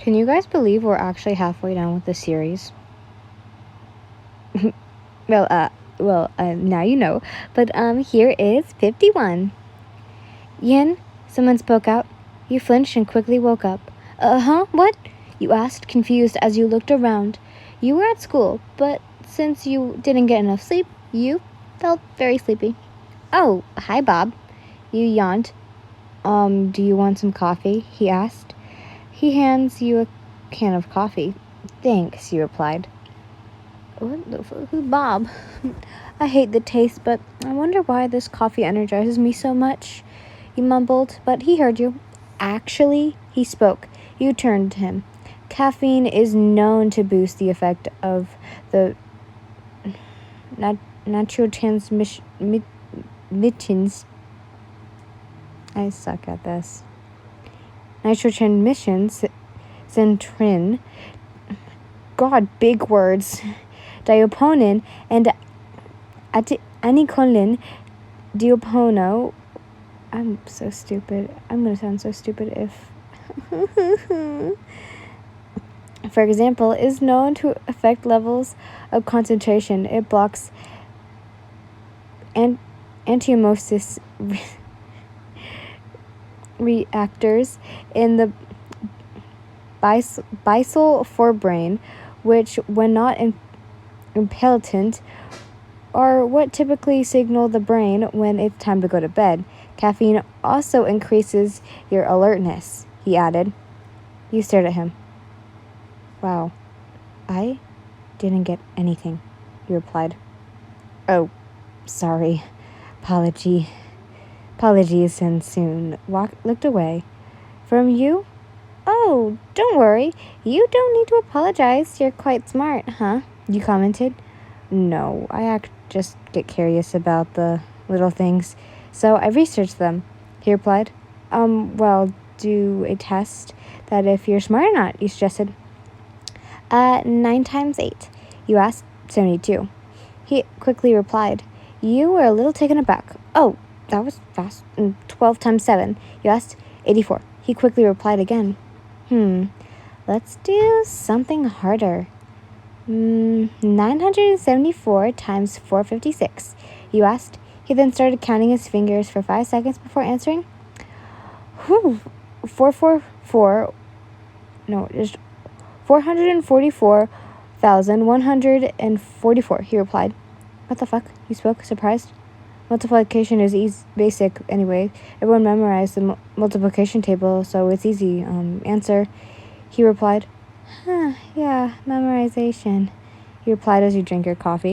Can you guys believe we're actually halfway done with the series? Now you know. But here is 51. Yin, someone spoke out. You flinched and quickly woke up. What? You asked, confused as you looked around. You were at school, but since you didn't get enough sleep, you felt very sleepy. Oh, hi, Bob. You yawned. Do you want some coffee? He asked. He hands you a can of coffee. Thanks, you replied. What the fuck? Who's Bob? I hate the taste, but I wonder why this coffee energizes me so much. You mumbled, but he heard you. Actually, he spoke. You turned to him. Caffeine is known to boost the effect of the natural transmissions. I suck at this. Nitrotransmissions, centrin, God, big words, dioponin, and anicolin, diopono. I'm so stupid. I'm going to sound so stupid if... For example, is known to affect levels of concentration. It blocks antiomosis reactors in the basal forebrain, which, when not impaired, are what typically signal the brain when it's time to go to bed. Caffeine also increases your alertness, he added. You stared at him. Wow, I didn't get anything, you replied. Oh, sorry. Apologies, and soon looked away. From you? Oh, don't worry. You don't need to apologize. You're quite smart, huh? You commented. No, I just get curious about the little things, so I researched them, he replied. Well, do a test that if you're smart or not, you suggested. 9 times 8. You asked. 72. He quickly replied. You were a little taken aback. Oh, that was fast. 12 times 7. You asked. 84. He quickly replied again. Let's do something harder. 974 times 456. You asked. He then started counting his fingers for 5 seconds before answering. 444,144, he replied. What the fuck? You spoke, surprised. Multiplication is basic anyway. Everyone memorized the multiplication table, so it's easy. Answer, he replied. Yeah, memorization, he replied as you drank your coffee.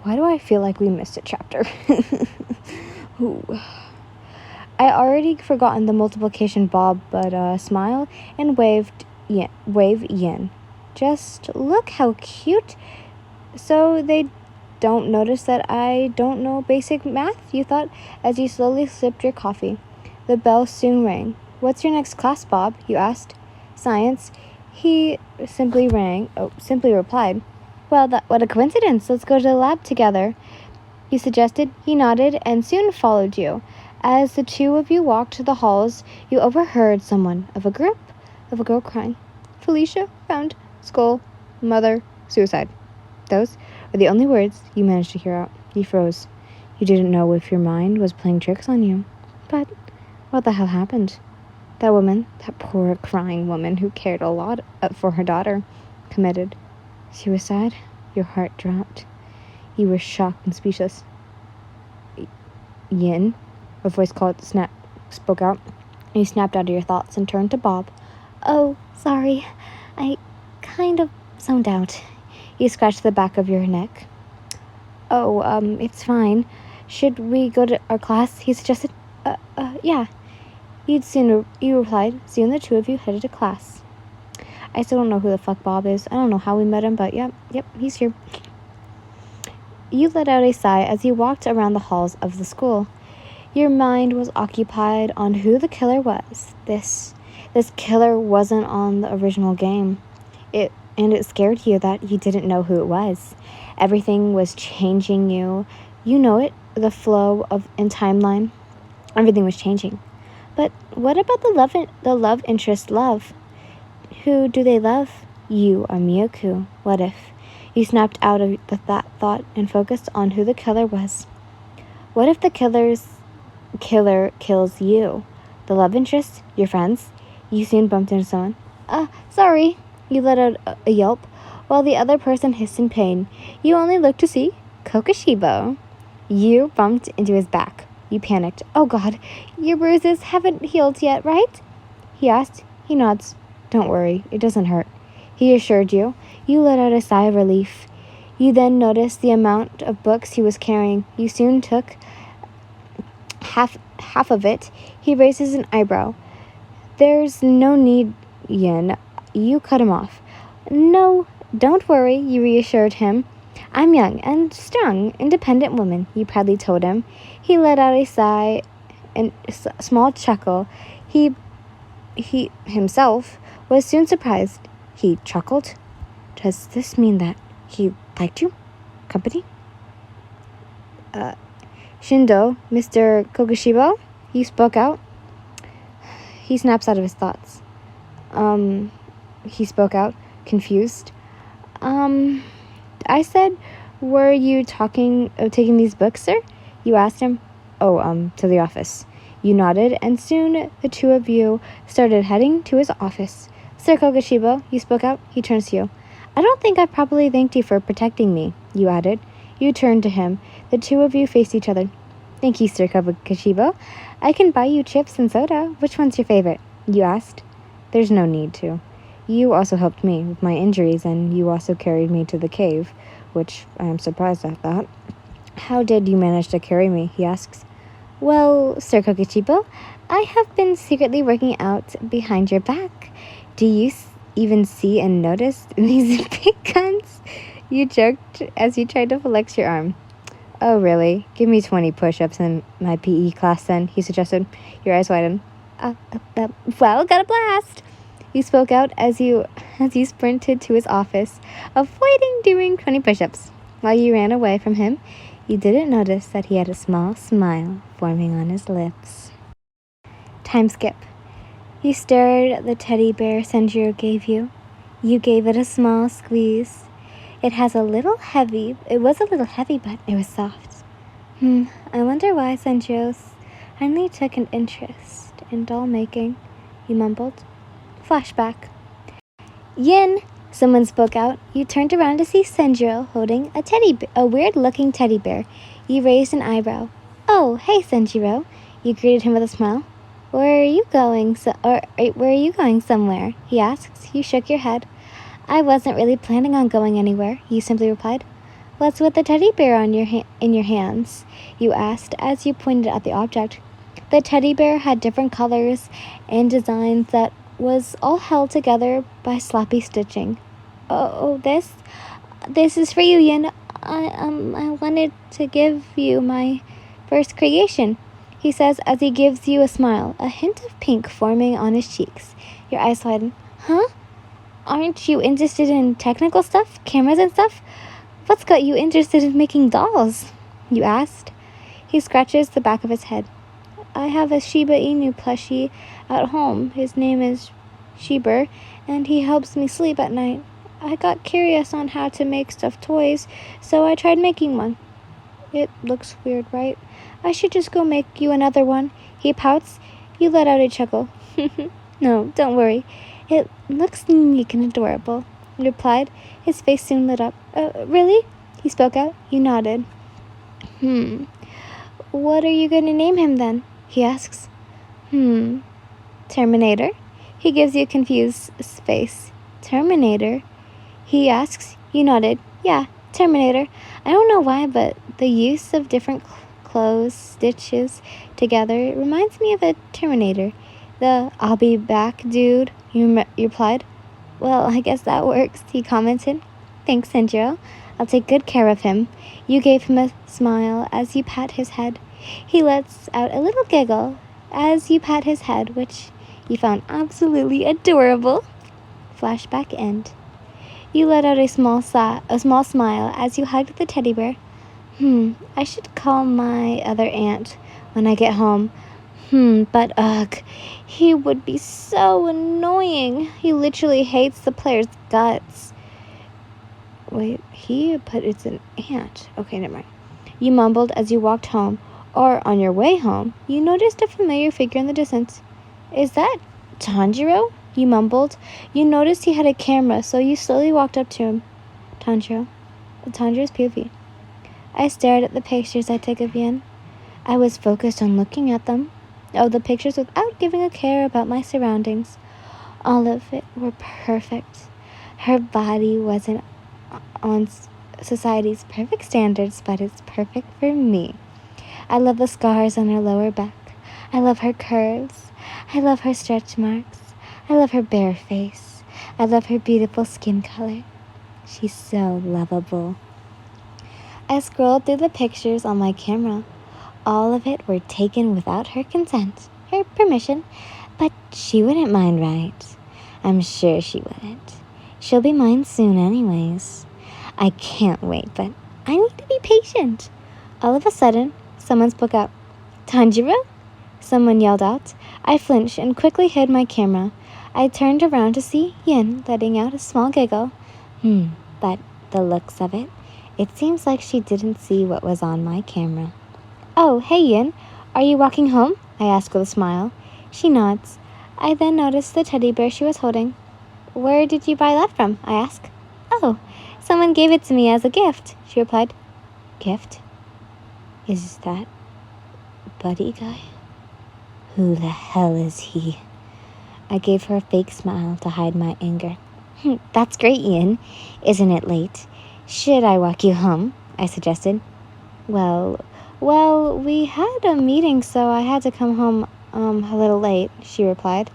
Why do I feel like we missed a chapter? I already forgotten the multiplication, Bob, but smiled and wave Yin. Just look how cute. So they don't notice that I don't know basic math, you thought, as you slowly sipped your coffee. The bell soon rang. What's your next class, Bob? You asked. Science. He simply replied. Well, what a coincidence. Let's go to the lab together, you suggested. He nodded and soon followed you. As the two of you walked to the halls, you overheard someone of a girl crying. Felicia found skull, mother, suicide. Those were the only words you managed to hear out. You froze. You didn't know if your mind was playing tricks on you. But what the hell happened? That woman, that poor crying woman who cared a lot for her daughter, committed suicide? Your heart dropped. You were shocked and speechless. Yin, a voice spoke out. You snapped out of your thoughts and turned to Bob. Oh, sorry. I kind of zoned out. You scratched the back of your neck. Oh, it's fine. Should we go to our class? He suggested. Yeah. You replied. Soon the two of you headed to class. I still don't know who the fuck Bob is. I don't know how we met him, but yep, he's here. You let out a sigh as you walked around the halls of the school. Your mind was occupied on who the killer was. This killer wasn't on the original game. It scared you that you didn't know who it was. Everything was changing you. You know it, the flow in timeline. Everything was changing. But what about the love interest? Who do they love? You are Miyoku. What if? You snapped out of that thought and focused on who the killer was. What if the killer kills you? The love interest? Your friends? You soon bumped into someone. Sorry. You let out a yelp, while the other person hissed in pain. You only looked to see Kokoshibo. You bumped into his back. You panicked. Oh God, your bruises haven't healed yet, right? He asked. He nods. Don't worry, it doesn't hurt. He assured you. You let out a sigh of relief. You then noticed the amount of books he was carrying. You soon took half of it. He raises an eyebrow. There's no need, Yin. You cut him off. No, don't worry, you reassured him. I'm young and strong, independent woman, you proudly told him. He let out a sigh and a small chuckle. He himself was soon surprised. He chuckled. Does this mean that he liked you? Company? Shindo, Mr. Kokoshibo, you spoke out. He snaps out of his thoughts. He spoke out, confused. I said, were you taking these books, sir? You asked him. To the office. You nodded, and soon the two of you started heading to his office. Sir Kokoshibo, you spoke out. He turns to you. I don't think I properly thanked you for protecting me, you added. You turned to him. The two of you faced each other. Thank you, Sir Kokoshibo. I can buy you chips and soda. Which one's your favorite? You asked. There's no need to. You also helped me with my injuries, and you also carried me to the cave, which I am surprised at that. How did you manage to carry me? He asks. Well, Sir Kokoshibo, I have been secretly working out behind your back. Do you even see and notice these big guns? You joked as you tried to flex your arm. Oh, really? Give me 20 push-ups in my PE class then, he suggested. Your eyes widened. Well, got a blast. You spoke out as you sprinted to his office, avoiding doing 20 push-ups. While you ran away from him, you didn't notice that he had a small smile forming on his lips. Time skip. You stared at the teddy bear Senjiro gave you. You gave it a small squeeze. It was a little heavy, but it was soft. I wonder why Senjiro finally took an interest in doll making, you mumbled. Flashback. Yin, someone spoke out. You turned around to see Senjiro holding a weird-looking teddy bear. You raised an eyebrow. Oh, hey, Senjiro. You greeted him with a smile. Where are you going somewhere? He asked. You shook your head. I wasn't really planning on going anywhere, you simply replied. What's with the teddy bear in your hands? You asked as you pointed at the object. The teddy bear had different colors and designs that was all held together by sloppy stitching. Oh, this is for you, Yin. I wanted to give you my first creation, he says as he gives you a smile, a hint of pink forming on his cheeks. Your eyes widen. Huh? Aren't you interested in technical stuff, cameras and stuff? What's got you interested in making dolls? You asked. He scratches the back of his head. I have a Shiba Inu plushie at home. His name is Shiber, and he helps me sleep at night. I got curious on how to make stuffed toys, so I tried making one. It looks weird, right? I should just go make you another one. He pouts. You let out a chuckle. No, don't worry. It looks unique and adorable, he replied. His face soon lit up. Really? He spoke out. You nodded. What are you going to name him then? He asks. Terminator? He gives you a confused face. Terminator? He asks. You nodded. Yeah, Terminator. I don't know why, but the use of different clothes stitches together reminds me of a Terminator. The I'll be back dude, you replied. Well, I guess that works, he commented. Thanks, Senjiro. I'll take good care of him. You gave him a smile as you pat his head. He lets out a little giggle as you pat his head, which you found absolutely adorable. Flashback end. You let out a small smile as you hugged the teddy bear. I should call my other aunt when I get home. But ugh, he would be so annoying. He literally hates the player's guts. Wait, but it's an ant. Okay, never mind. You mumbled as you walked home, or on your way home, you noticed a familiar figure in the distance. Is that Tanjiro? You mumbled. You noticed he had a camera, so you slowly walked up to him. Tanjiro's POV. I stared at the pictures I took of Yin. I was focused on looking at them. Oh, the pictures without giving a care about my surroundings. All of it were perfect. Her body wasn't on society's perfect standards, but it's perfect for me. I love the scars on her lower back. I love her curves. I love her stretch marks. I love her bare face. I love her beautiful skin color. She's so lovable. I scrolled through the pictures on my camera. All of it were taken without her consent, her permission, but she wouldn't mind, right? I'm sure she wouldn't. She'll be mine soon anyways. I can't wait, but I need to be patient. All of a sudden, someone spoke out. Tanjiro? Someone yelled out. I flinched and quickly hid my camera. I turned around to see Yin letting out a small giggle. But the looks of it, it seems like she didn't see what was on my camera. Oh, hey Yin, are you walking home? I asked with a smile. She nods. I then noticed the teddy bear she was holding. Where did you buy that from? I asked. Oh, someone gave it to me as a gift, she replied. Gift? Is that Buddy guy? Who the hell is he? I gave her a fake smile to hide my anger. That's great, Yin. Isn't it late? Should I walk you home? I suggested. Well, we had a meeting, so I had to come home a little late, she replied.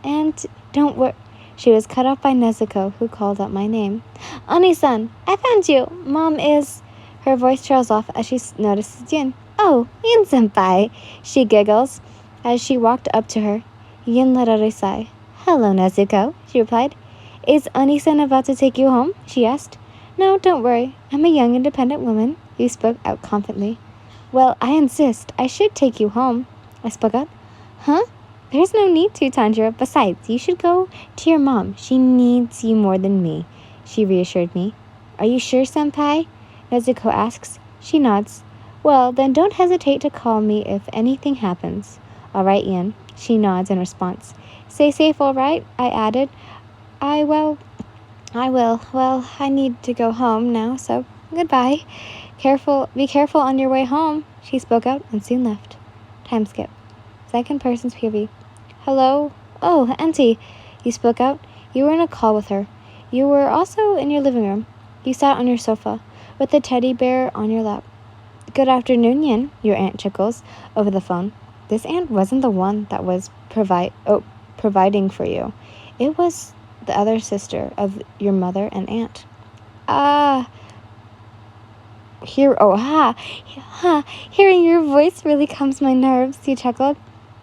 And don't worry. She was cut off by Nezuko, who called out my name. Oni-san, I found you. Mom is... Her voice trails off as she notices Yin. Oh, Yin-senpai, she giggles as she walked up to her. Yin let out a sigh. Hello, Nezuko, she replied. Is Oni-san about to take you home? She asked. No, don't worry. I'm a young, independent woman. You spoke out confidently. Well, I insist. I should take you home. I spoke up. Huh? There's no need to, Tanjiro. Besides, you should go to your mom. She needs you more than me, she reassured me. Are you sure, senpai? Nezuko asks. She nods. Well, then don't hesitate to call me if anything happens. All right, Yin. She nods in response. Stay safe, all right? I added. I will. Well, I need to go home now, so goodbye. Be careful on your way home, she spoke out and soon left. Time skip. Second person's POV. Hello? Oh, Auntie, you spoke out. You were in a call with her. You were also in your living room. You sat on your sofa with the teddy bear on your lap. Good afternoon, Yin, your aunt chuckles over the phone. This aunt wasn't the one that was providing for you. It was the other sister of your mother and aunt. Hearing your voice really calms my nerves, he chuckled.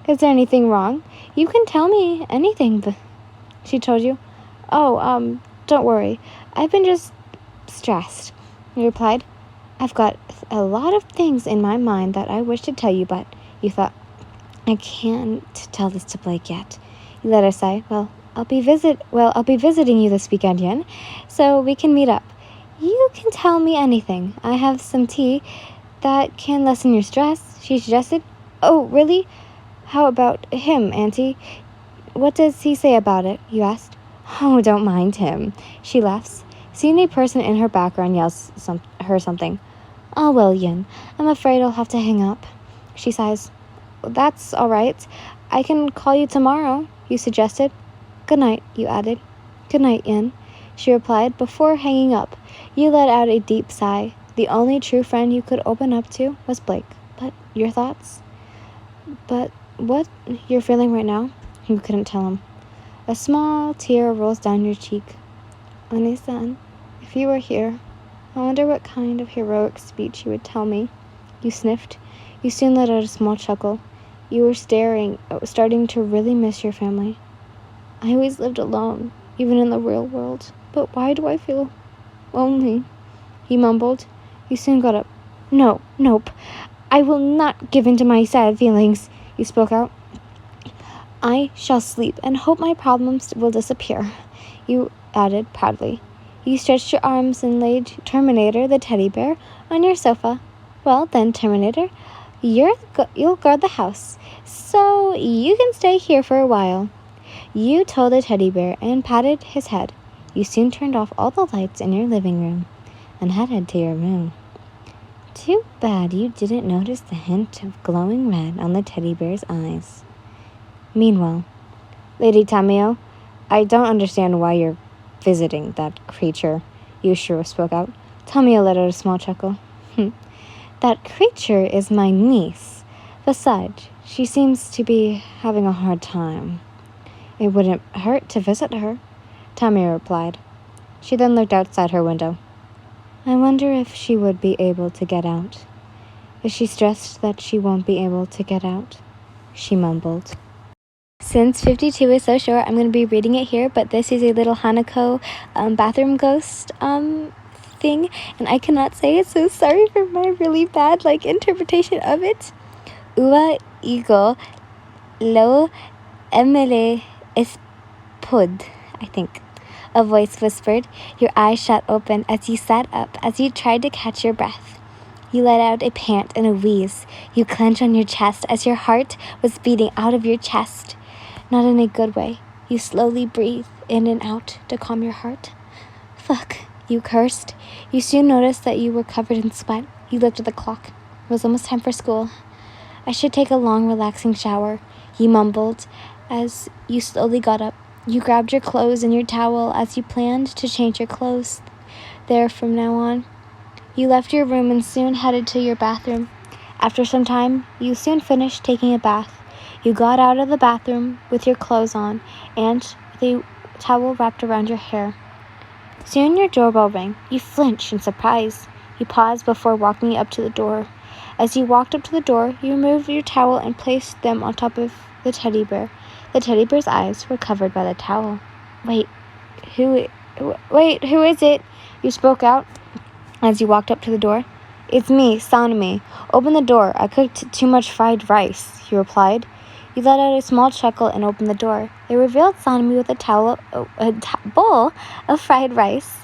Is there anything wrong? You can tell me anything, but she told you. Oh, don't worry. I've been just stressed, he replied. I've got a lot of things in my mind that I wish to tell you, but you thought, I can't tell this to Blake yet. You let her say, I'll be visiting you this weekend, Yin, so we can meet up. You can tell me anything. I have some tea that can lessen your stress, she suggested. Oh, really? How about him, Auntie? What does he say about it? You asked. Oh, don't mind him, she laughs. Seeing a person in her background yells her something. Oh, well, Yin, I'm afraid I'll have to hang up. She sighs. That's all right. I can call you tomorrow, you suggested. Good night, you added. Good night, Yin, she replied before hanging up. You let out a deep sigh. The only true friend you could open up to was Blake. But your thoughts? But what you're feeling right now? You couldn't tell him. A small tear rolls down your cheek. Oni-san, if you were here, I wonder what kind of heroic speech you would tell me. You sniffed. You soon let out a small chuckle. You were starting to really miss your family. I always lived alone, even in the real world. But why do I feel lonely? He mumbled. You soon got up. Nope. I will not give in to my sad feelings. You spoke out. I shall sleep and hope my problems will disappear, you added proudly. You stretched your arms and laid Terminator, the teddy bear, on your sofa. Well, then, Terminator, you'll guard the house, so you can stay here for a while. You told the teddy bear and patted his head. You soon turned off all the lights in your living room and headed to your room. Too bad you didn't notice the hint of glowing red on the teddy bear's eyes. Meanwhile, Lady Tamio, I don't understand why you're visiting that creature, Yushiro spoke out. Tamio let out a small chuckle. That creature is my niece. Besides, she seems to be having a hard time. It wouldn't hurt to visit her, Tamio replied. She then looked outside her window. I wonder if she would be able to get out. Is she stressed that she won't be able to get out? She mumbled. Since 52 is so short, I'm going to be reading it here, but this is a little Hanako bathroom ghost thing, and I cannot say it, so sorry for my really bad interpretation of it. Ua igo lo emele espod, I think. A voice whispered. Your eyes shut open as you sat up, as you tried to catch your breath. You let out a pant and a wheeze. You clenched on your chest as your heart was beating out of your chest. Not in a good way. You slowly breathed in and out to calm your heart. Fuck, you cursed. You soon noticed that you were covered in sweat. You looked at the clock. It was almost time for school. I should take a long, relaxing shower, you mumbled as you slowly got up. You grabbed your clothes and your towel as you planned to change your clothes there from now on. You left your room and soon headed to your bathroom. After some time, you soon finished taking a bath. You got out of the bathroom with your clothes on and the towel wrapped around your hair. Soon your doorbell rang. You flinched in surprise. You paused before walking up to the door. As you walked up to the door, you removed your towel and placed them on top of the teddy bear. The teddy bear's eyes were covered by the towel. Wait, who is it? You spoke out as you walked up to the door. It's me, Sanemi. Open the door. I cooked too much fried rice, he replied. You let out a small chuckle and opened the door. They revealed Sanemi with a bowl of fried rice.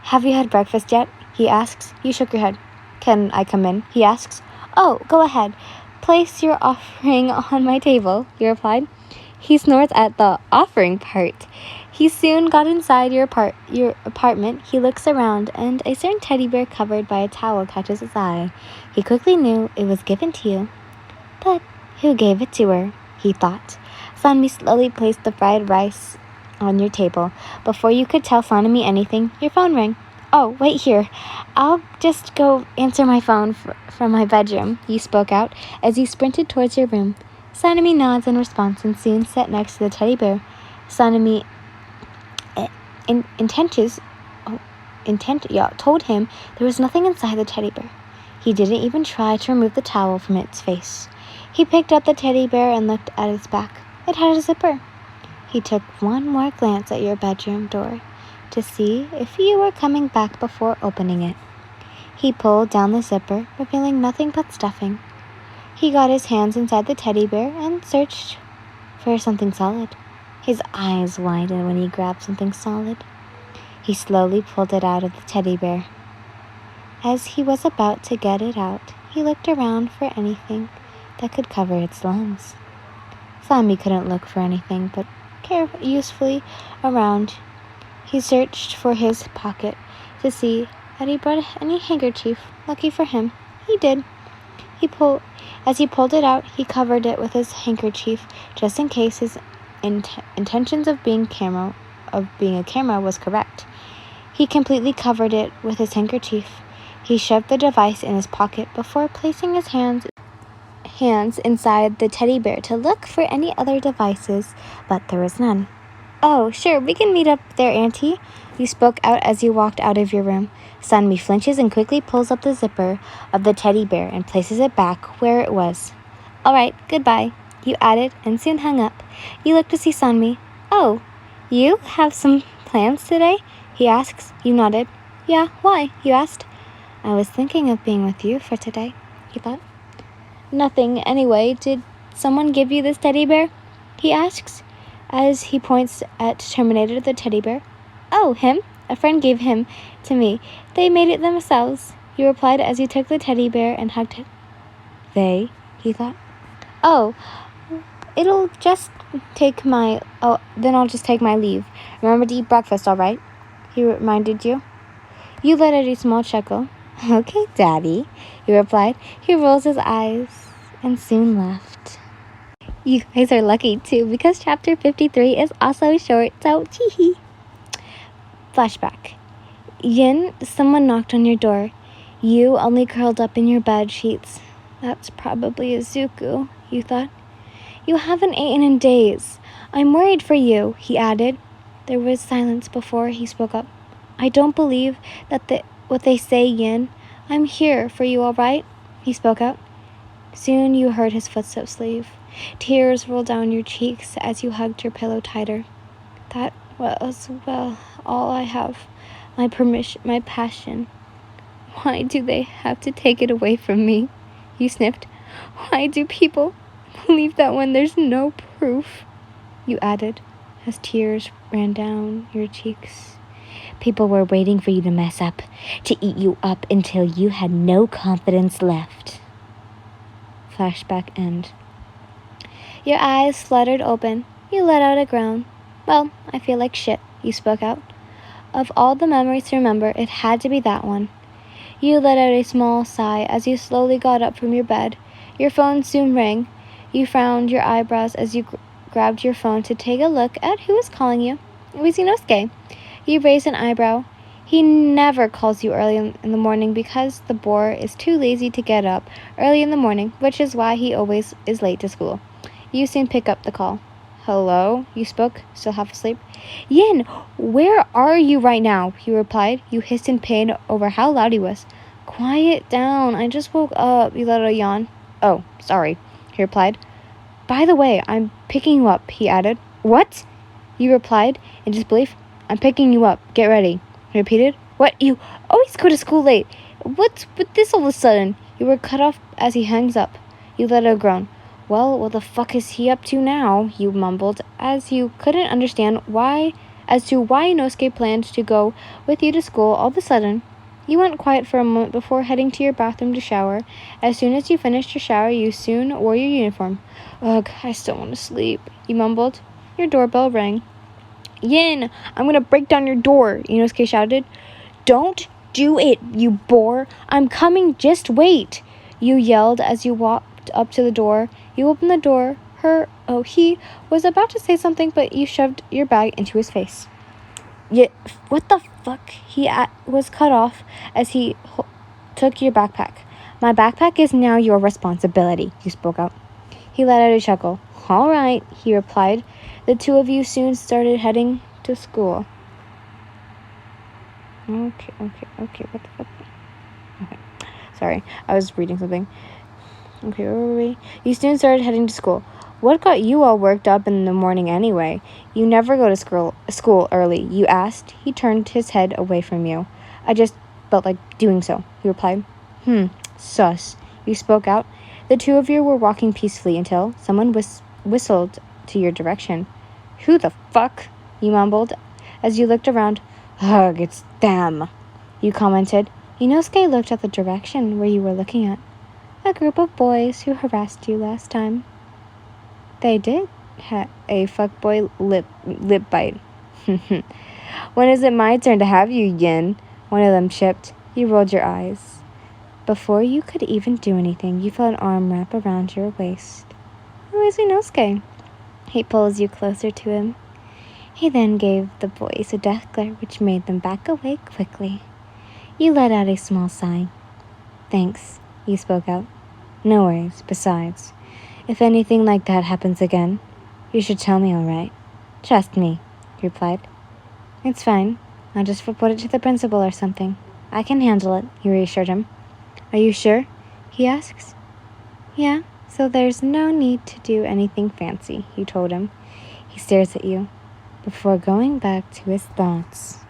Have you had breakfast yet? He asks. You shook your head. Can I come in? He asks. Oh, go ahead. Place your offering on my table, he replied. He snorts at the offering part. He soon got inside your apartment. He looks around, and a certain teddy bear covered by a towel catches his eye. He quickly knew it was given to you. But who gave it to her? He thought. Sanemi slowly placed the fried rice on your table. Before you could tell Sanemi anything, your phone rang. Oh, wait here. I'll just go answer my phone from my bedroom, you spoke out as you sprinted towards your room. Sanemi nods in response and soon sat next to the teddy bear. Sanemi told him there was nothing inside the teddy bear. He didn't even try to remove the towel from its face. He picked up the teddy bear and looked at its back. It had a zipper. He took one more glance at your bedroom door to see if you were coming back before opening it. He pulled down the zipper, revealing nothing but stuffing. He got his hands inside the teddy bear and searched for something solid. His eyes widened when he grabbed something solid. He slowly pulled it out of the teddy bear. As he was about to get it out, he looked around for anything that could cover its lungs. Sanemi couldn't look for anything but usefully around. He searched for his pocket to see had he brought any handkerchief. Lucky for him, he did. As he pulled it out, he covered it with his handkerchief just in case his intentions of being a camera was correct. He completely covered it with his handkerchief. He shoved the device in his pocket before placing his hands inside the teddy bear to look for any other devices, but there was none. Oh, sure, we can meet up there, Auntie, you spoke out as you walked out of your room. Sanemi flinches and quickly pulls up the zipper of the teddy bear and places it back where it was. All right, goodbye, you added and soon hung up. You looked to see Sanemi. Oh, you have some plans today? He asks. You nodded. Yeah, why? You asked. I was thinking of being with you for today, he thought. Nothing, anyway. Did someone give you this teddy bear?" he asks, as he points at Terminator the teddy bear. "Oh, him? A friend gave him to me. They made it themselves," he replied as he took the teddy bear and hugged it. "They?" he thought. "Oh, then I'll just take my leave. Remember to eat breakfast, all right?" he reminded you. You let out a small chuckle. "Okay, Daddy," he replied. He rolls his eyes and soon left. You guys are lucky too, because chapter 53 is also short, so tee-hee. Flashback. Yin, someone knocked on your door. You only curled up in your bed sheets. "That's probably Izuku," you thought. "You haven't eaten in days. I'm worried for you," he added. There was silence before he spoke up. "I don't believe what they say, Yin. I'm here for you, all right?" he spoke out. Soon you heard his footsteps leave. Tears rolled down your cheeks as you hugged your pillow tighter. "That was, well, all I have. My passion. Why do they have to take it away from me?" you sniffed. "Why do people believe that when there's no proof?" you added, as tears ran down your cheeks. "People were waiting for you to mess up, to eat you up until you had no confidence left." Flashback end. Your eyes fluttered open. You let out a groan. "Well, I feel like shit," you spoke out. Of all the memories to remember, it had to be that one. You let out a small sigh as you slowly got up from your bed. Your phone soon rang. You frowned your eyebrows as you grabbed your phone to take a look at who was calling you. It was Inosuke. You raised an eyebrow. He never calls you early in the morning because the boar is too lazy to get up early in the morning, which is why he always is late to school. You soon pick up the call. "Hello?" you spoke, still half asleep. "Yin, where are you right now?" he replied. You hissed in pain over how loud he was. "Quiet down, I just woke up," you let out a yawn. "Oh, sorry," he replied. "By the way, I'm picking you up," he added. "What?" you replied in disbelief. "I'm picking you up. Get ready," he repeated. "What? You always go to school late. What's with this all of a sudden?" You were cut off as he hangs up. You let out a groan. "Well, what the fuck is he up to now?" you mumbled, as you couldn't understand why Inosuke planned to go with you to school all of a sudden. You went quiet for a moment before heading to your bathroom to shower. As soon as you finished your shower, you soon wore your uniform. "Ugh, I still want to sleep," you mumbled. Your doorbell rang. "Yin, I'm gonna break down your door," Inosuke shouted. "Don't do it, you bore. I'm coming, just wait," you yelled as you walked up to the door. You opened the door. He was about to say something, but you shoved your bag into his face. What the fuck? He was cut off as he took your backpack. "My backpack is now your responsibility," you spoke out. He let out a chuckle. "All right," he replied. The two of you soon started heading to school. Okay, what the fuck? Okay, sorry, I was reading something. Okay, where were we? You soon started heading to school. "What got you all worked up in the morning anyway? You never go to school early," you asked. He turned his head away from you. "I just felt like doing so," he replied. Sus," you spoke out. The two of you were walking peacefully until someone whistled to your direction. "Who the fuck?" you mumbled as you looked around. "Ugh, it's them," you commented. Inosuke looked at the direction where you were looking at. "A group of boys who harassed you last time." They did have a fuckboy lip bite. "When is it my turn to have you, Yin?" one of them chipped. You rolled your eyes. Before you could even do anything, you felt an arm wrap around your waist. "Who is Inosuke?" He pulls you closer to him. He then gave the boys a death glare which made them back away quickly. You let out a small sigh. "Thanks," you spoke out. "No worries. Besides, if anything like that happens again, you should tell me, all right?" "Trust me," he replied. "It's fine. I'll just report it to the principal or something. I can handle it," you reassured him. "Are you sure?" he asks. "Yeah, so there's no need to do anything fancy," you told him. He stares at you before going back to his thoughts.